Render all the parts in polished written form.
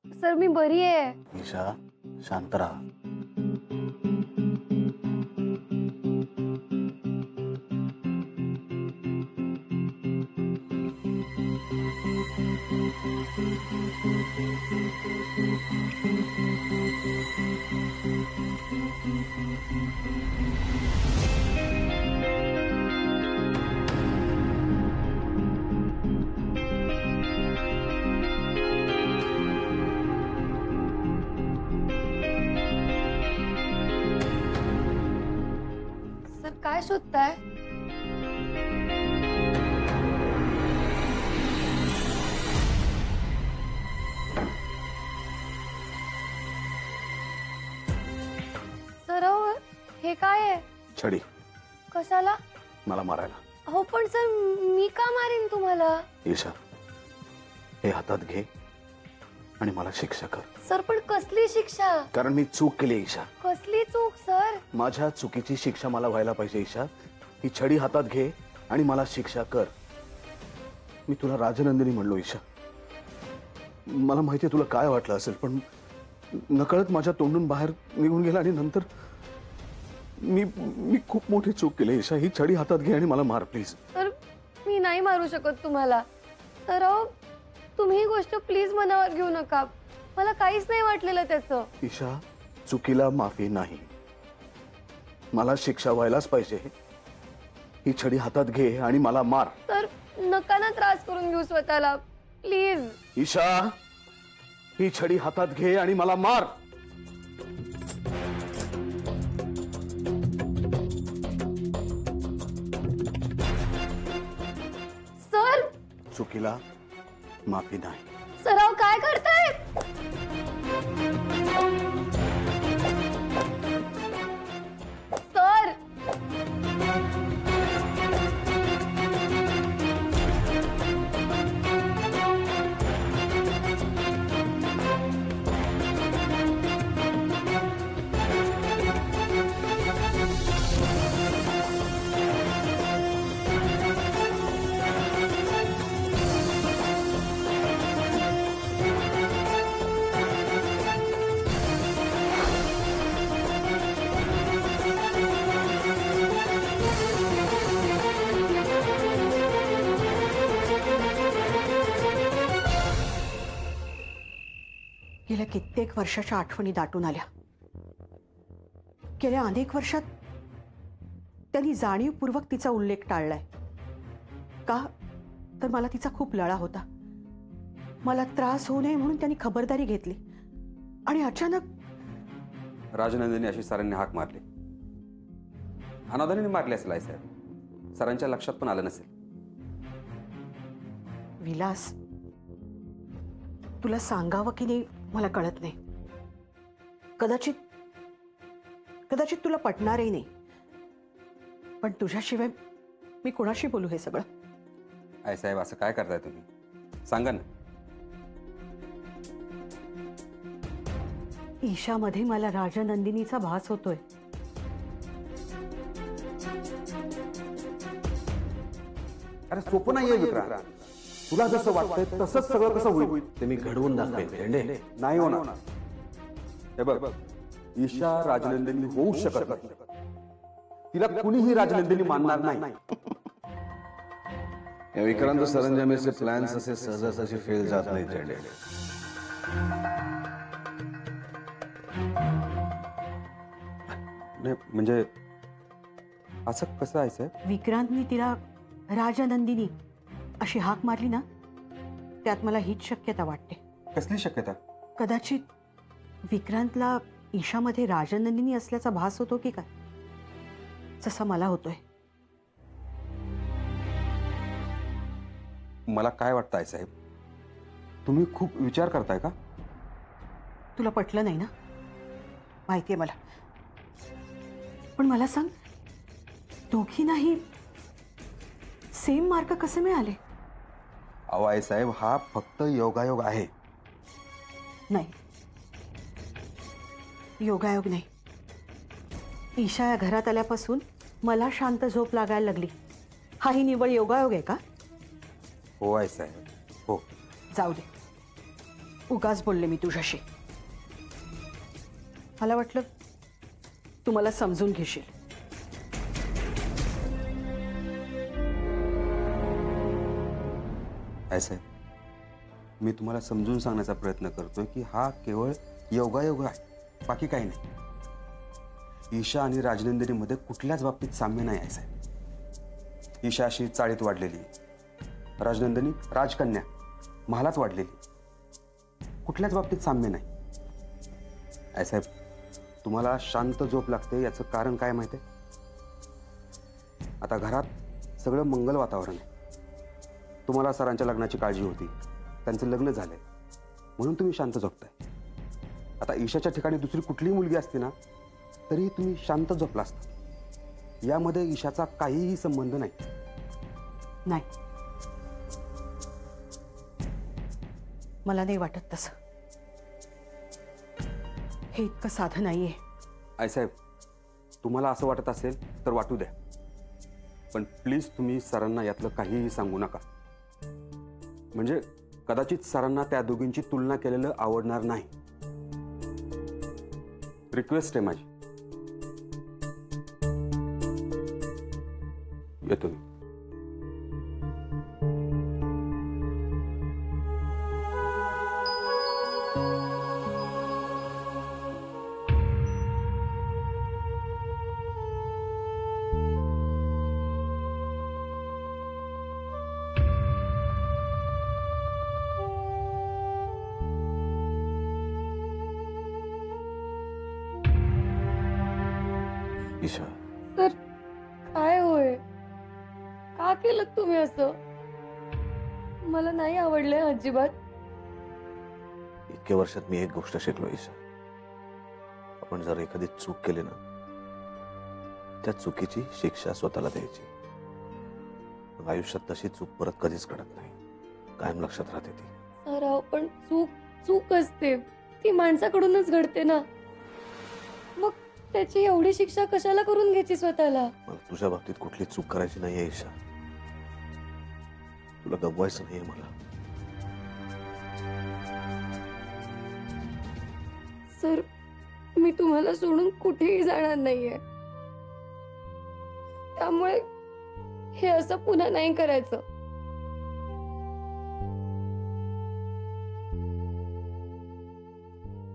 Sir मी बरी आहे. ईशा शांत राहा. सर काय शोधताय? सर हे काय आहे? छडी. कशाला? मला मारायला. हो पण सर मी का मारीन तुम्हाला? ईशा हे हातात घे आणि मला शिक्षा कर. सर पण कसली शिक्षा? कारण मी चूक केली ईशा. कसली चूक सर? माझ्या चुकीची शिक्षा मला व्हायला पाहिजे ईशा. ही छडी हातात घे आणि मला शिक्षा कर. मी तुला राजनंदिनी म्हणलो ईशा. मला माहिती तुला काय वाटलं असेल पण नकळत माझ्या तोंडून बाहेर निघून गेला आणि नंतर मी खूप मोठी चूक केली ईशा. ही छडी हातात घे आणि मला मार प्लीज. सर मी नाही मारू शकत तुम्हाला. तर तुम्ही ही गोष्ट प्लीज मनावर घेऊ नका. मला काहीच नाही वाटलेलं त्याचं. ईशा चुकीला माफी नाही. मला शिक्षा व्हायलाच पाहिजे. ही छडी हातात घे आणि मला मार. तर नका ना त्रास करून घेऊ स्वतःला प्लीज. ईशा ही छडी हातात घे आणि मला मार. सर चुकीला माफी नाही. सराव काय करताय? सर गेल्या कित्येक वर्षाच्या आठवणी दाटून आल्या. गेल्या अनेक वर्षात त्यांनी जाणीवपूर्वक तिचा उल्लेख टाळलाय. का तर मला तिचा खूप लळा होता. मला त्रास होऊ नये म्हणून त्यांनी खबरदारी घेतली आणि अचानक राजनंदिनी अशी सरांनी हाक मारली. अनादानीने मारली असेल साहेब. सरांच्या लक्षात पण आलं नसेल. विलास तुला सांगावं की नाही मला कळत नाही. कदाचित तुला पटणारही नाही. पण तुझ्याशिवाय मी कोणाशी बोलू हे सगळं? आई साहेब असं काय करताय तुम्ही? सांगा ना. ईशामध्ये मला राजनंदिनीचा भास होतोय. अरे सोपं नाहीये विक्रांत. तुला जसं वाटतंय तसंच सगळं कसं होईल? ते मी घडवून दाखवेन. नाही होणार. हे बघ ईशा राजनंदिनी होऊ शकत नाही. तिला कुणीही राजनंदिनी मानणार नाही. या विक्रांत सरंजामेचे प्लॅन्स असे सहजासहजी फेल जात नाही झेंडे. नाही म्हणजे असं कसं आहे साहेब? विक्रांतनी तिला राजनंदिनी अशी हाक मारली ना, त्यात मला हीच शक्यता वाटते. कसली शक्यता? कदाचित विक्रांतला ईशामध्ये राजनंदिनी असल्याचा भास होतो की काय, जसा मला होतोय. मला काय वाटतं साहेब, तुम्ही खूप विचार करताय का? तुला पटलं नाही ना, माहितीये मला. पण मला सांग, दोघींनाही सेम मार्क कसे मिळाले? अहो आई साहेब, हा फक्त योगायोग आहे. नाही, योगायोग नाही. ईशा या घरात आल्यापासून मला शांत झोप लागायला लागली. हाही निव्वळ योगायोग आहे का? हो आई साहेब, हो. जाऊ दे, उगाच बोलले मी तुझ्याशी. मला वाटलं तू मला समजून घेशील. आहे मी तुम्हाला समजून सांगण्याचा प्रयत्न करतोय की हा केवळ योगायोग आहे, बाकी काही नाही. ईशा आणि राजनंदिनीमध्ये कुठल्याच बाबतीत साम्य नाही आहे साहेब. ईशा अशी चाळीत वाढलेली, राजनंदिनी राजकन्या महालात वाढलेली. कुठल्याच बाबतीत साम्य नाही आहे साहेब. तुम्हाला शांत झोप लागते याचं कारण काय माहिती आहे? आता घरात सगळं मंगल वातावरण आहे. तुम्हाला सरांच्या लग्नाची काळजी होती, त्यांचं लग्न झालंय म्हणून तुम्ही शांत झोपताय. आता ईशाच्या ठिकाणी दुसरी कुठलीही मुलगी असती ना तरी तुम्ही शांत झोपला असता. यामध्ये ईशाचा काहीही संबंध नाही. नाही, मला नाही वाटत तसं. हे इतकं साधं नाहीये. आई साहेब, तुम्हाला असं वाटत असेल तर वाटू द्या, पण प्लीज तुम्ही सरांना यातलं काहीही सांगू नका. म्हणजे कदाचित सरांना त्या दोघींची तुलना केलेलं आवडणार नाही. रिक्वेस्ट आहे माझी. येतो मी. ईशा, तर काय होय, का केलं तुम्ही असं? मला नाही आवडलंय अजिबात. इतक्या वर्षात मी एक गोष्ट शिकलो ईशा, आपण जर एखादी चूक केली ना त्या चुकीची शिक्षा स्वतःला द्यायची. मग आयुष्यात तशी चूक परत कधीच घडत नाही, कायम लक्षात राहते ती. सराव, पण चूक चूक असते, ती माणसाकडूनच घडते ना. मग त्याची एवढी शिक्षा कशाला करून घ्यायची स्वतःला? मला तुझ्या बाबतीत कुठली चूक करायची नाहीये ईशा. तुला गमवायचं नाहीये मला. सर, मी तुम्हाला सोडून कुठेही जाणार नाहीये, त्यामुळे हे असं पुन्हा नाही करायचं.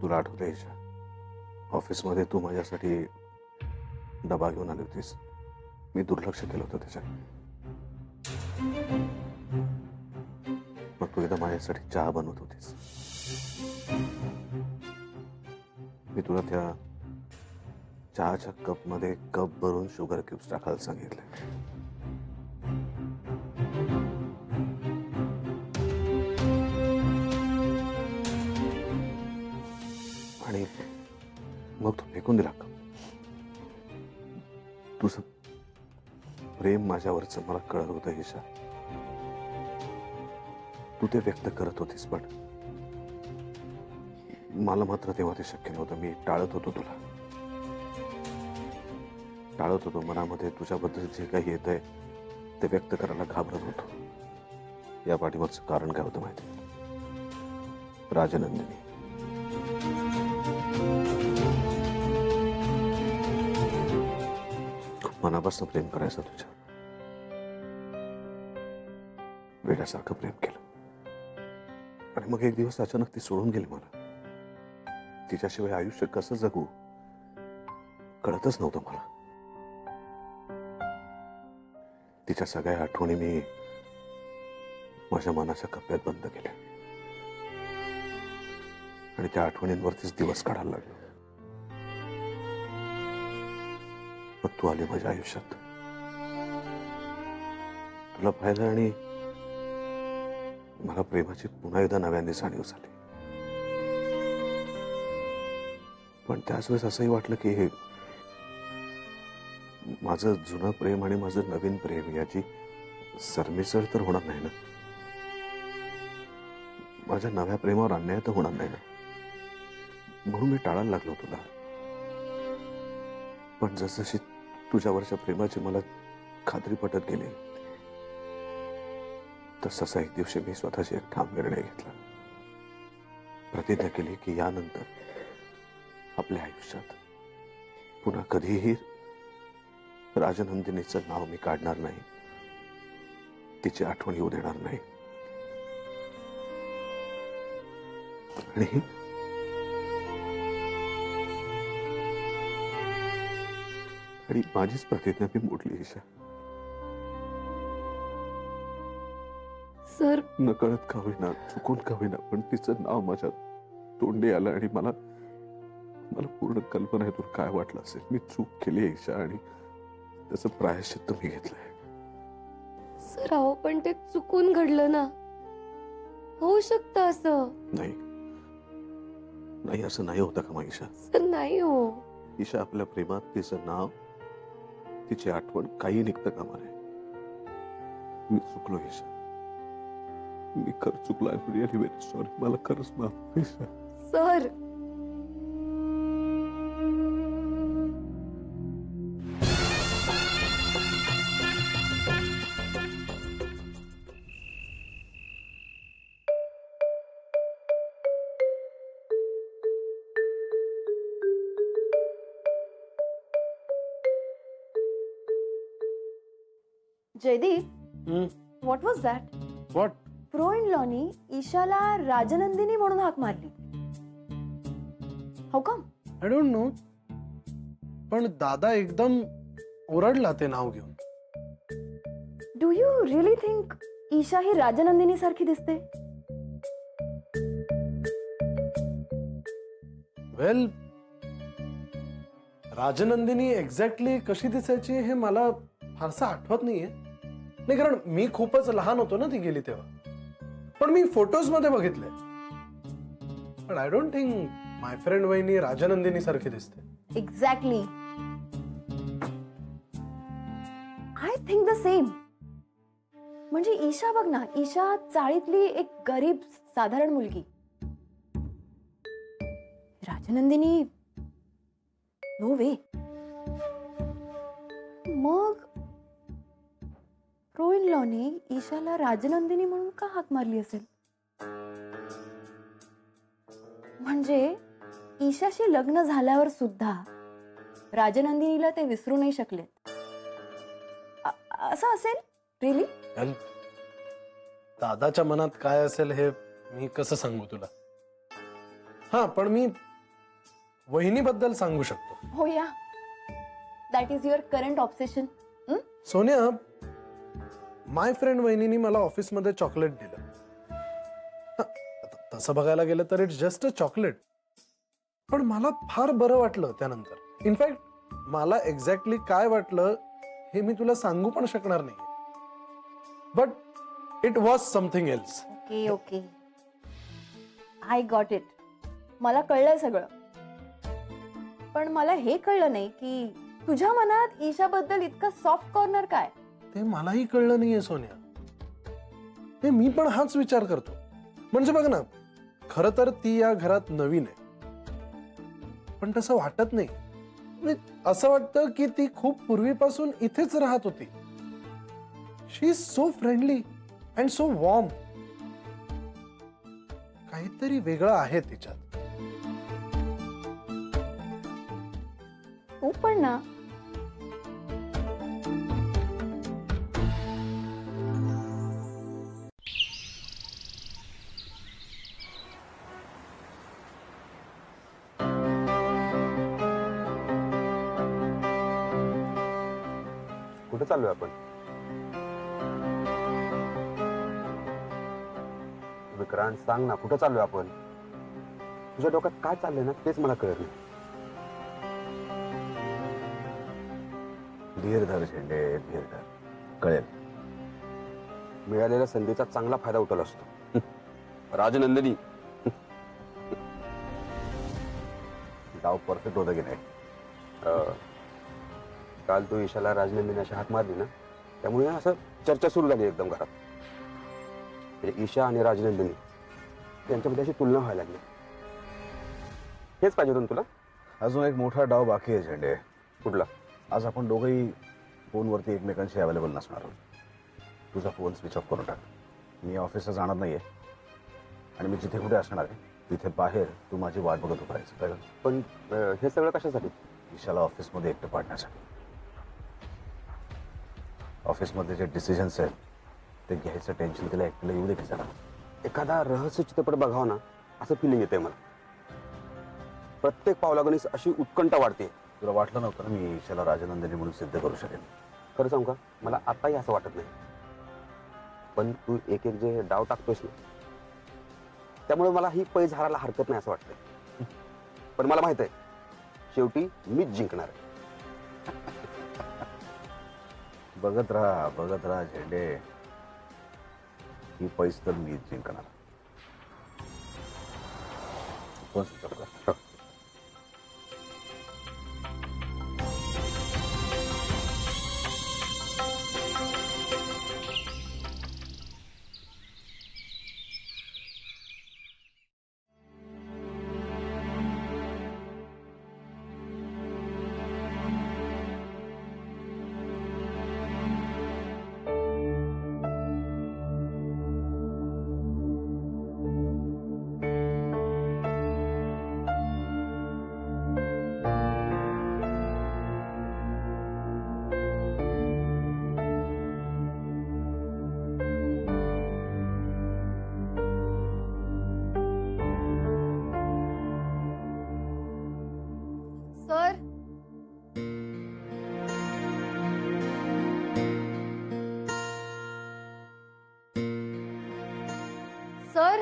तुला आठवतंय ईशा, ऑफिसमध्ये तू माझ्यासाठी डबा घेऊन आली होतीस. मी दुर्लक्ष केलं होतं त्याच्यात. मग तू एकदा माझ्यासाठी चहा बनवत होतीस. मी तुला त्या चहाच्या कप मध्ये कप भरून शुगर क्यूब्स टाकायला सांगितले. आणि मग तू फेकून दिला का? तुझं प्रेम माझ्यावरच मला कळत होतं ईशा. तू ते व्यक्त करत होतीस, पण मला मात्र तेव्हा ते शक्य नव्हतं. मी टाळत होतो तुला, टाळत होतो. मनामध्ये तुझ्याबद्दल जे काही येतंय ते व्यक्त करायला घाबरत होतो. या पाठीमागचं कारण काय होतं माहिती? राजनंदिनी. खूप मनापासून प्रेम करायचं तुझ्या, वेड्यासारखं प्रेम केलं. आणि मग एक दिवस अचानक ती सोडून गेली मला. तिच्याशिवाय आयुष्य कसं जगू कळतच नव्हतं मला. तिच्या सगळ्या आठवणी मी माझ्या मनाच्या कप्प्यात बंद केल्या आणि त्या आठवणींवरतीच दिवस काढायला लागलो. मग तू आली माझ्या आयुष्यात. तुला पाहिलं आणि मला प्रेमाची पुन्हा एकदा नव्याने जाणीव झाली. पण त्याच वेळेस असंही वाटलं की हे माझं जुनं प्रेम आणि माझं नवीन प्रेम याची सरमिसळ तर होणार नाही ना. माझ्या नव्या प्रेमावर अन्याय तर होणार नाही ना. म्हणून मी टाळायला लागलो तुला. पण जसजशी तुझ्यावरच्या प्रेमाची मला खात्री पटत गेली तसं एक दिवशी मी स्वतःशी एक ठाम निर्णय घेतला. प्रतिज्ञा केली की यानंतर आपल्या आयुष्यात पुन्हा कधीही राजनंदिनीचं नाव मी काढणार नाही, तिची आठवण येऊ देणार नाही. आणि माझीच प्रतिज्ञा मी मोडली ईशा. सर, नकळत का होईना, चुकून का होईना, पण तिचं नाव माझ्या तोंडी आलं आणि मला पूर्ण कल्पना आहे तुला काय वाटलं असेल. मी चूक केली ईशा आणि त्याचं प्रायश्चित्त मी घेतलंय. सर अहो, पण ते चुकून घडलं ना, होऊ शकतं असं. नाही नाही, असं नाही होतं का मग ईशा? सर नाही हो. ईशा, आपल्या प्रेमात तिचं नाव, तिची आठवण काही निघतं कामा नये. मी चुकलो ईशा, मी खरं चुकलो. I am really very sorry. मला खरंच माफ कर Isha. Sir Jaydeep, what was that? What? प्रो इन लॉनी ईशाला राजनंदिनी म्हणून हाक मारली. How come? I don't know, पण दादा एकदम ओरडला ते नाव घेऊन. Do you really think Isha ही राजनंदिनी सारखी दिसते? वेल, राजनंदिनी एक्झॅक्टली कशी दिसायची हे मला फारसं आठवत नाहीये. नाही, कारण मी खूपच लहान होतो ना ती गेली तेव्हा. पण मी फोटोज मध्ये बघितले. पण I don't think my friend वहिनी राजनंदिनी सारखी दिसते. Exactly, I think the same. म्हणजे ईशा बघ ना, ईशा चाळीतली एक गरीब साधारण मुलगी. राजनंदिनी नो वे. मग प्रो इन लॉने ईशाला राजनंदिनी म्हणून का हाक मारली असेल? म्हणजे ईशाशी लग्न झाल्यावर सुद्धा राजनंदिनीला ते विसरू नाही शकले. असं असेल रिअली? दादाच्या मनात काय असेल हे मी कसं सांगू तुला. हा, पण मी वहिनीबद्दल सांगू शकतो. हो yeah, that is your current obsession. Sonia, my friend वहिनीनी मला ऑफिसमध्ये चॉकलेट दिलं. तसं बघायला गेलं तर इट्स जस्ट अ चॉकलेट. पण मला फार बरं वाटलं त्यानंतर. इनफॅक्ट मला एक्झॅक्टली काय वाटलं हे मी तुला सांगू पण शकणार नाही. But it was something else. Okay okay, I got it. मला कळलंय सगळं. पण मला हे कळलं नाही की तुझ्या मनात ईशाबद्दल इतकं सॉफ्ट कॉर्नर काय? ते मलाही कळलं नाहीये सोनिया. हे मी पण हाच विचार करतो. म्हणजे बघ ना, खरं तर ती या घरात नवीन आहे, पण तसं वाटत नाही. असं वाटतं की ती खूप पूर्वीपासून इथेच राहत होती. She is so friendly and so warm. काहीतरी वेगळं आहे तिच्यात. तू पण ना. कुठे चाललोय आपण? विक्रांत, सांग ना, कुठे चाललोय आपण? तुझ्या डोक्यात काय चाललंय ना तेच मला कळत नाही. धीर धर झेंडे, धीर धर, कळेल. मिळालेल्या संधीचा चांगला फायदा उठवला असतो. राजनंदिनी, डाव परफेक्ट होता की नाही? काल तू ईशाला राजनंदिनी अशी हाक मारली ना, त्यामुळे असं चर्चा सुरू झाली एकदम घरात. म्हणजे ईशा आणि राजनंदिनी त्यांच्यामध्ये अशी तुलना व्हायला लागली. हेच पाहिजे होतं तुला? अजून एक मोठा डाव बाकी आहे झेंडे. कुठला? आज आपण दोघंही फोनवरती एकमेकांशी अवेलेबल नसणार आहोत. तुझा फोन स्विच ऑफ करून टाक. मी ऑफिसला जाणार नाहीये आणि मी जिथे कुठे असणार आहे तिथे बाहेर तू माझी वाट बघत उभा राहायचं कळलं? पण हे सगळं कशासाठी? ईशाला ऑफिसमध्ये एकटं पाडण्यासाठी. ऑफिसमध्ये जे डिसिजन्स आहेत ते घ्यायचं टेन्शन तिला एकट्याला येऊ दे की जरा. एखादा रहस्य चित्रपट बघावा ना असं फिलिंग येतंय मला. प्रत्येक पावलागणीस अशी उत्कंठा वाढते. तुला वाटलं नव्हतं ना मी ईशाला राजनंदिनी म्हणून सिद्ध करू शकेन? खरं सांगू का, मला आताही असं वाटत नाही. पण तू एक एक जे डाव टाकतोयस ना, त्यामुळे मला ही पैज हारायला हरकत नाही असं वाटतंय. पण मला माहित आहे शेवटी मीच जिंकणार आहे. बघत राहा झेंडे, ही पैस तर मीच जिंकणार. फोन स्विच ऑफ कर. सर, सर,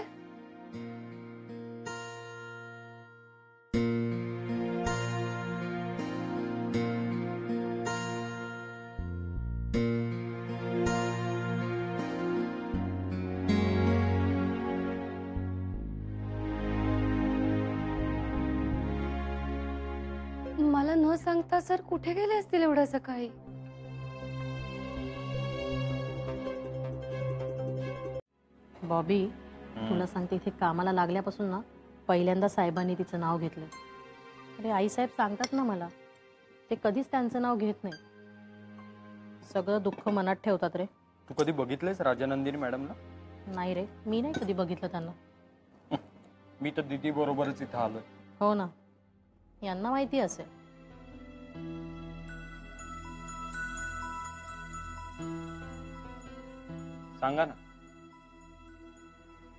मला न सांगता सर कुठे गेले असतील एवढ्या सकाळी? बॉबी, तुला सांगते इथे कामाला लागल्यापासून ना पहिल्यांदा साहेबांनी तिचं नाव घेतलं. अरे आईसाहेब सांगतात ना मला, ते कधीच त्यांचं नाव घेत नाही. सगळं दुःख मनात ठेवतात रे. तू कधी बघितलंयस राजनंदिनी मॅडमला? नाही रे, मी नाही कधी बघितलं त्यांना. मी तर दीदी बरोबरच इथं आलोय. हो ना, यांना माहिती असेल. सांगा ना,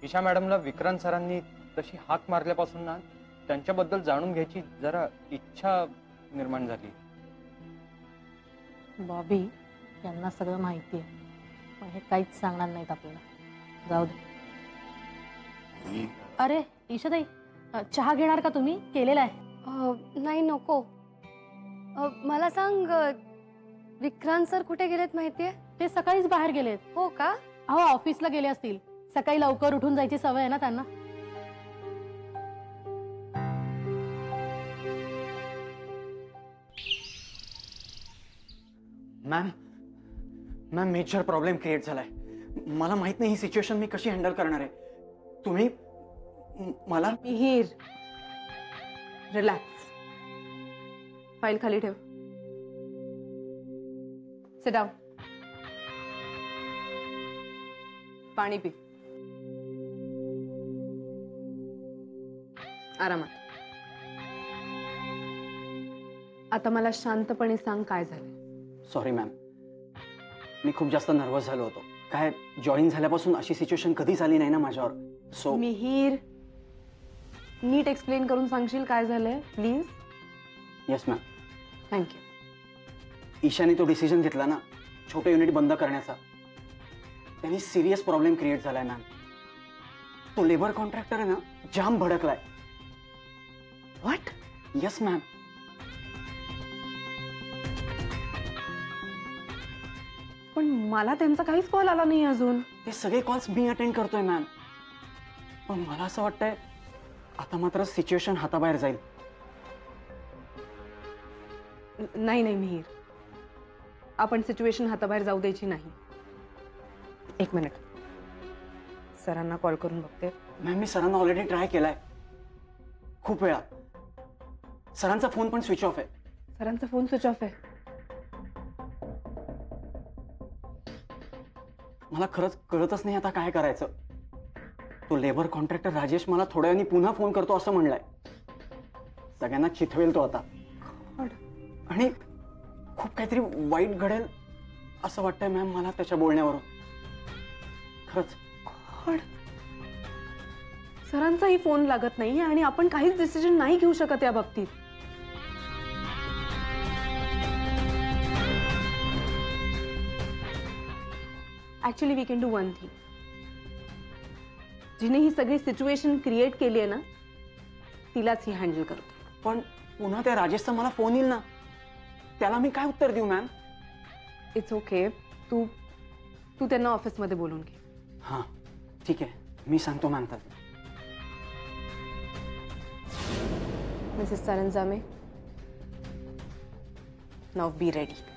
ईशा मॅडमला विक्रांत सरांनी तशी हाक मारल्यापासून ना त्यांच्याबद्दल जाणून घ्यायची जरा इच्छा निर्माण झाली. बॉबी, यांना सगळं माहिती आहे, पण हे काहीच सांगणार नाहीत आपल्याला. जाऊ दे. अरे ईशाताई, चहा घेणार का तुम्ही? केलेला आहे. नाही नको. मला सांग, विक्रांत सर कुठे गेलेत माहितीये? ते सकाळीच बाहेर गेलेत. हो का? अहो ऑफिसला गेले असतील. सकाळी लवकर उठून जायची सवय आहे ना त्यांना. मॅम मेजर प्रॉब्लेम क्रिएट झालाय. मला माहित नाही ही सिच्युएशन मी कशी हँडल करणार आहे. तुम्ही मला मिहीर, रिलॅक्स. फाईल खाली ठेव. Sit down. पाणी पी. आरामात. आता मला शांतपणे सांग काय झालं. सॉरी मॅम, मी खूप जास्त नर्वस झालो होतो. काय जॉईन झाल्यापासून अशी सिच्युएशन कधीच आली नाही ना माझ्यावर. सो मिहीर, नीट एक्सप्लेन करून सांगशील काय झालंय प्लीज? Yes ma'am. थँक्यू. ईशाने तो डिसिजन घेतला ना छोटे युनिट बंद करण्याचा, त्यांनी सिरियस प्रॉब्लेम क्रिएट झालाय मॅम. तो लेबर कॉन्ट्रॅक्टर आहे ना जाम भडकलाय. व्हॉट? Yes ma'am. पण मला त्यांचा काहीच कॉल आला नाही अजून. ते सगळे कॉल्स मी अटेंड करतोय मॅम. पण मला असं वाटतंय आता मात्र सिच्युएशन हाताबाहेर जाईल. नाही नाही मिहीर, आपण सिच्युएशन हाताबाहेर जाऊ द्यायची नाही. एक मिनिट, सरांना कॉल करून बघते. मॅम मी सरांना ऑलरेडी ट्राय केलाय खूप वेळा. सरांचा फोन पण स्विच ऑफ आहे. सरांचा फोन स्विच ऑफ आहे. मला खरंच कळतच नाही आता काय करायचं. तो लेबर कॉन्ट्रॅक्टर राजेश मला थोड्या वेळाने पुन्हा फोन करतो असं म्हणलाय. सगळ्यांना चिथवेल तो आता. आणि खूप काहीतरी वाईट घडेल असं वाटतंय मॅम मला त्याच्या बोलण्यावरून. खरंच. सरांचाही फोन लागत नाही आणि आपण काहीच डिसिजन नाही घेऊ शकत या बाबतीत. Actually we can do one thing. जिने ही सगळी सिच्युएशन क्रिएट केली आहे ना तिलाच ही हँडल करू. पण पुन्हा त्या राजेशचा मला फोन येईल ना, त्याला मी काय उत्तर देऊ मॅम? It's okay. तू तू त्यांना ऑफिसमध्ये बोलून घे. हां ठीक आहे, मी सांगतो मॅम. तर Mrs Saranjame, now be ready.